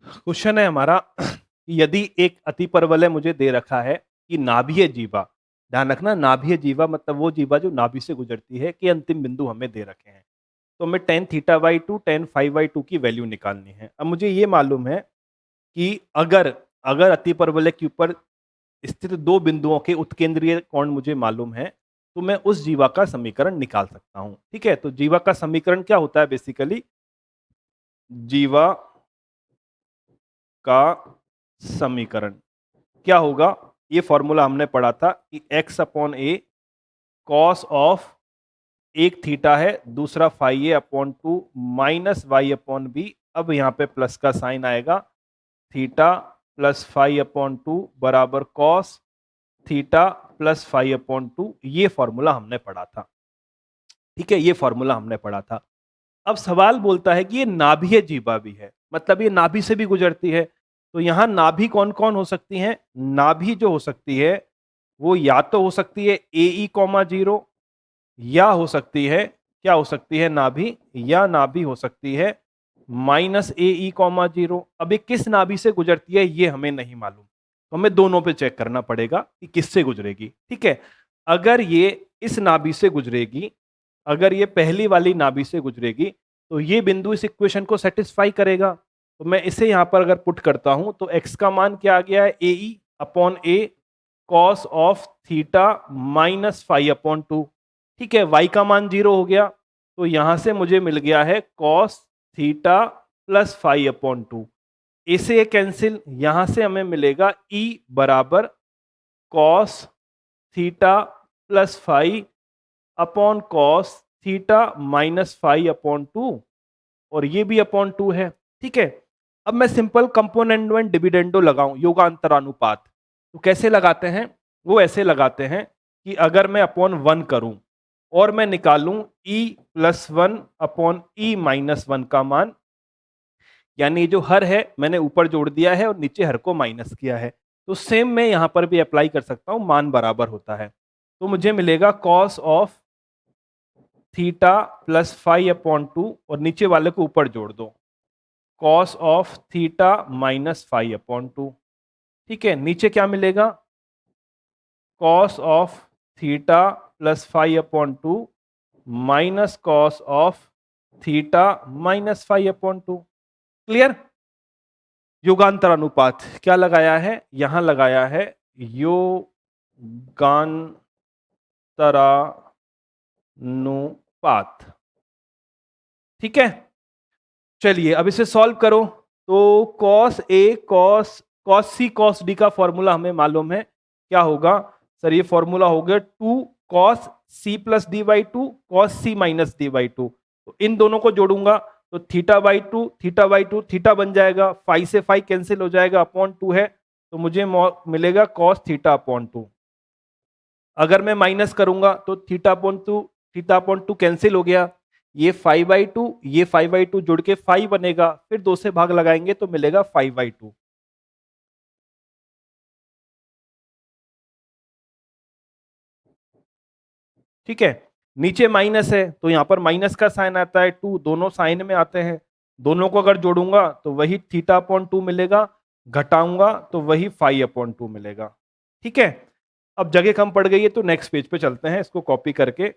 Question है हमारा कि यदि एक अतिपरवलय मुझे दे रखा है कि नाभीय जीवा, ध्यान रखना नाभीय जीवा मतलब वो जीवा जो नाभि से गुजरती है, के अंतिम बिंदु हमें दे रखे हैं। तो हमें ten theta by two tan five by to की वैल्यू निकालनी है। अब मुझे ये मालूम है कि अगर अगर अतिपरवलय के ऊपर स्थित दो बिंदुओं के उत्केंद्रीय कोण मुझे मालूम है, तो मैं उस जीवा का समीकरण निकाल सकता हूं। ठीक है, तो जीवा का समीकरण क्या होता है? बेसिकली जीवा का समीकरण क्या होगा? ये फॉर्मूला हमने पढ़ा था कि x upon A cos of एक थीटा है, दूसरा phi a upon two minus y upon b. अब यहाँ पे प्लस का साइन आएगा, theta plus phi upon two बराबर cos theta plus phi upon two. ये फॉर्मूला हमने पढ़ा था। ठीक है, ये फॉर्मूला हमने पढ़ा था। अब सवाल बोलता है कि ये नाभीय जीवा भी है, मतलब ये नाभि से भी गुजरती है। तो यहां नाभि कौन कौन हो सकती है? नाभि जो हो सकती है वो या तो हो सकती है ए ई कॉमा जीरो, या हो सकती है, क्या हो सकती है नाभि, या नाभि हो सकती है minus A E comma zero. अब ये किस नाभि से गुजरती है ये हमें नहीं मालूम, तो हमें दोनों पे चेक करना पड़ेगा कि किससे गुजरेगी। ठीक है, अगर ये इस नाभि से गुजरेगी, अगर ये पहली वाली नाभि से गुजरेगी, तो ये बिंदु इस इक्वेशन को सेटिस्फाई करेगा। तो मैं इसे यहां पर अगर पुट करता हूं तो x का मान क्या आ गया है? A E upon A cos of theta minus five upon two. ठीक है, y का मान जीरो हो गया, तो यहां से मुझे मिल गया है cos theta plus five upon to. इसे कैंसिल, यहां से हमें मिलेगा e बराबर cos theta plus five upon cos theta minus five upon two, और ये भी अपॉन टू है। ठीक है, अब मैं सिंपल कंपोनेंडो एंड डिविडेंडो लगाऊं, योगांतरानुपात। तो कैसे लगाते हैं? वो ऐसे लगाते हैं कि अगर मैं अपॉन वन करूं और मैं निकालूं ई प्लस वन अपॉन ई माइनस वन का मान, यानी जो हर है मैंने ऊपर जोड़ दिया है और नीचे हर को माइनस किया है, तो सेम मैं यहां पर भी अप्लाई कर सकता हूं, मान बराबर होता है। तो मुझे मिलेगा cos of theta plus five upon two, और नीचे वाले को ऊपर जोड़ दो, cos of theta minus five upon two. ठीक है, नीचे क्या मिलेगा? Cos of theta plus five upon two minus cos of theta minus five upon two. Clear? योगांतर अनुपात क्या लगाया है? यहां लगाया है योगांतरानुपात। ठीक है, चलिए अब इसे सॉल्व करो। तो cos A cos cos C cos D का फॉर्मूला हमें मालूम है, क्या होगा? सर ये फॉर्मूला हो गया two cos C plus D by two cos C minus D by two. तो इन दोनों को जोड़ूंगा तो theta by two theta by two theta बन जाएगा, फाइव से फाइव कैंसिल हो जाएगा, अपॉन टू है, तो मुझे मिलेगा कॉस थीटा अपॉन टू। अगर मैं माइनस करूंगा तो थीटा अपॉन टू कैंसिल हो गया, ये फाइव बाई टू ये फाइव बाई टू जुड़ के फाइव बनेगा, फिर दो से भाग लगाएंगे तो मिलेगा फाइव बाई टू। ठीक है, नीचे माइनस है तो यहां पर माइनस का साइन आता है, टू दोनों साइन में आते हैं, दोनों को अगर जोड़ूंगा तो वही थीटा अपॉन टू मिलेगा, घटाऊंगा तो वही फाइव अपॉन टू मिलेगा। ठीक है, अब जगह कम पड़ गई है तो नेक्स्ट पेज पे चलते हैं, इसको कॉपी करके,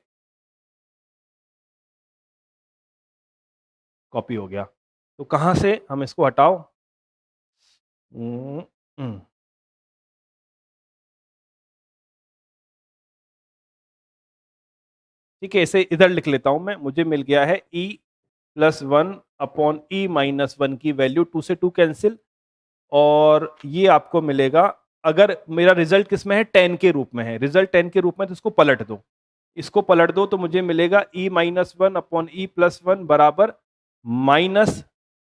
कॉपी हो गया। तो कहां से हम इसको हटाओ, हम्म, हम्म, ठीक है, इसे इधर लिख लेता हूं मैं, मुझे मिल गया है e प्लस वन अपॉन ई माइनस वन की वैल्यू, टू से टू कैंसिल, और ये आपको मिलेगा, अगर मेरा रिजल्ट किसमें है? टेन के रूप में है, रिजल्ट टेन के रूप में, तो इसको पलट दो, इसको पलट दो तो मुझे मिलेगा e minus one upon e plus one बराबर माइनस,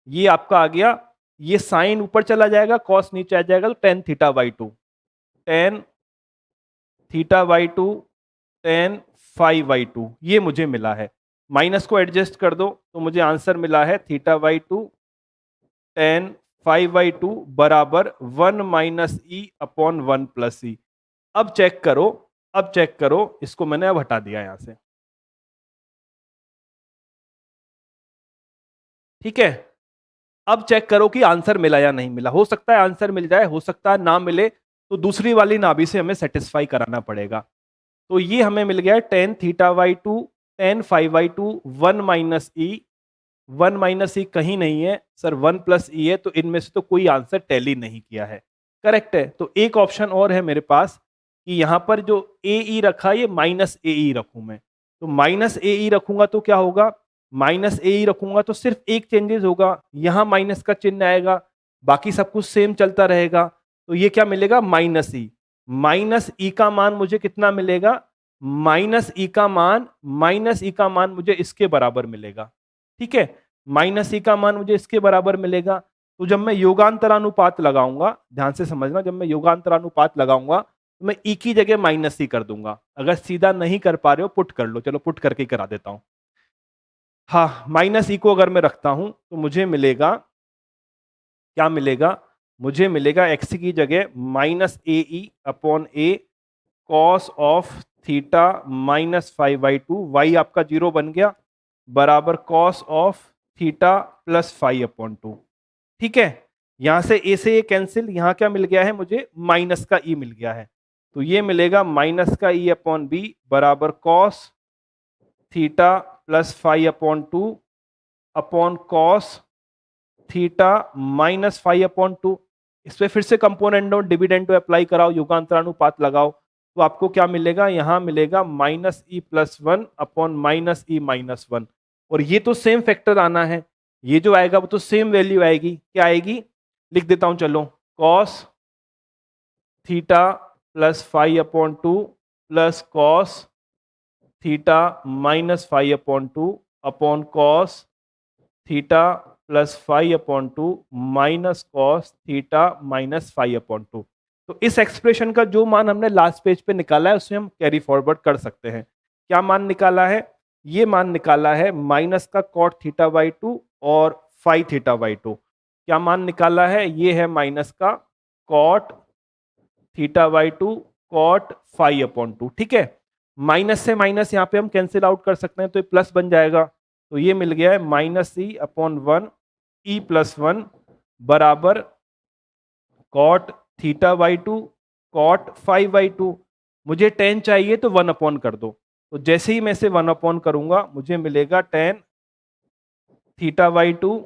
ये आपका आ गया, ये साइन ऊपर चला जाएगा, कॉस नीचे आ जाएगा, तो ten theta by two, ten theta by two tan five by to, ये मुझे मिला है। माइनस को एडजस्ट कर दो तो मुझे आंसर मिला है theta by two tan five by two बराबर one minus e upon one plus e. अब चेक करो, अब चेक करो, इसको मैंने अब हटा दिया यहां से। ठीक है, अब चेक करो कि आंसर मिला या नहीं मिला। हो सकता है आंसर मिल जाए, हो सकता है ना मिले, तो दूसरी वाली नाभि से हमें सेटिस्फाई कराना पड़ेगा। तो ये हमें मिल गया है tan theta by two, tan five by two, one minus e. One minus e कहीं नहीं है सर, वन प्लस ई है, तो इनमें से तो कोई आंसर टैली नहीं किया है। करेक्ट है। तो एक ऑप्शन और है मेरे पास कि यहां पर जो ए ई रखा है ये माइनस ए ई रखूं मैं। तो माइनस ए ई रखूंगा तो क्या होगा, माइनस ए ई रखूंगा तो सिर्फ एक चेंजेस होगा, यहां माइनस का चिन्ह आएगा, बाकी सब कुछ सेम चलता रहेगा। तो ये क्या मिलेगा, माइनस ई। माइनस ई का मान मुझे कितना मिलेगा, माइनस ई का मान, माइनस ई का मान मुझे इसके बराबर मिलेगा। ठीक है, माइनस ई का मान मुझे इसके बराबर मिलेगा। तो जब मैं योगांतरानुपात लगाऊंगा, ध्यान से समझना, जब मैं योगांतरानुपात लगाऊंगा तो मैं ई की जगह माइनस ई कर दूंगा। अगर सीधा नहीं कर पा रहे हो पुट कर लो, चलो पुट करके ही करा देता हूं। हाँ, माइनस ई को अगर मैं रखता हूं तो मुझे मिलेगा, क्या मिलेगा, मुझे मिलेगा एक्स की जगह minus A E upon A cos of theta minus five by two, Y आपका जीरो बन गया, बराबर cos of theta plus five upon two. ठीक है, यहां से ए से ए कैंसिल, यहां क्या मिल गया है मुझे, माइनस का ई मिल गया है। तो ये मिलेगा माइनस का ई अपॉन बी बराबर cos theta plus five upon two upon cos theta minus five upon to. इस पे फिर से कंपोनेंट और डिविडेंड अप्लाई कराओ, युगांतरानुपात लगाओ, तो आपको क्या मिलेगा, यहां मिलेगा minus e plus one upon minus e minus one. और ये तो सेम फैक्टर आना है, ये जो आएगा वो तो सेम वैल्यू आएगी। क्या आएगी, लिख देता हूं चलो, cos theta plus five upon two plus cos theta minus five upon two upon cos theta plus five upon two minus cos theta minus five upon to. तो इस एक्सप्रेशन का जो मान हमने लास्ट पेज पे निकाला है उसमें हम कैरी फॉरवर्ड कर सकते हैं। क्या मान निकाला है, ये मान निकाला है माइनस का कॉट थीटा बाई टू और फाइव थीटा बाई टू। क्या मान निकाला है, ये है माइनस का cot theta by two cot five upon two. ठीक है, माइनस से माइनस यहाँ पे हम कैंसिल आउट कर सकते हैं, तो ये प्लस बन जाएगा। तो ये मिल गया है minus e upon one e plus one बराबर cot theta by two cot five by two. मुझे टेन चाहिए तो वन अपॉन कर दो, तो जैसे ही मैं से वन अपॉन करूंगा मुझे मिलेगा tan theta by two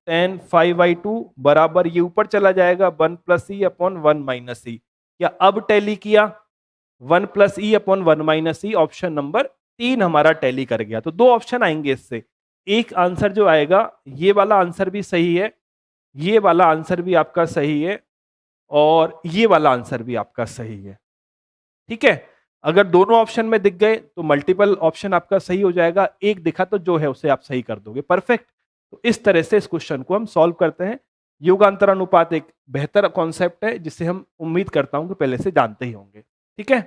tan five by two बराबर, ये ऊपर चला जाएगा one plus e upon one minus e. क्या अब टैली किया, one plus e upon one minus e, option number तीन हमारा टैली कर गया। तो दो ऑप्शन आएंगे इससे, एक आंसर जो आएगा ये वाला आंसर भी सही है, ये वाला आंसर भी आपका सही है, और ये वाला आंसर भी आपका सही है। ठीक है, अगर दोनों ऑप्शन में दिख गए तो मल्टीपल ऑप्शन आपका सही हो जाएगा, एक दिखा तो जो है उसे आप सही कर दोगे। परफेक्ट। तो इस तरह से इस क्वेश्चन को हम सॉल्व करते हैं। योगांतरानुपात एक बेहतर कॉन्सेप्ट है जिसे हम उम्मीद करता हूं कि पहले से जानते ही होंगे। ठीक है।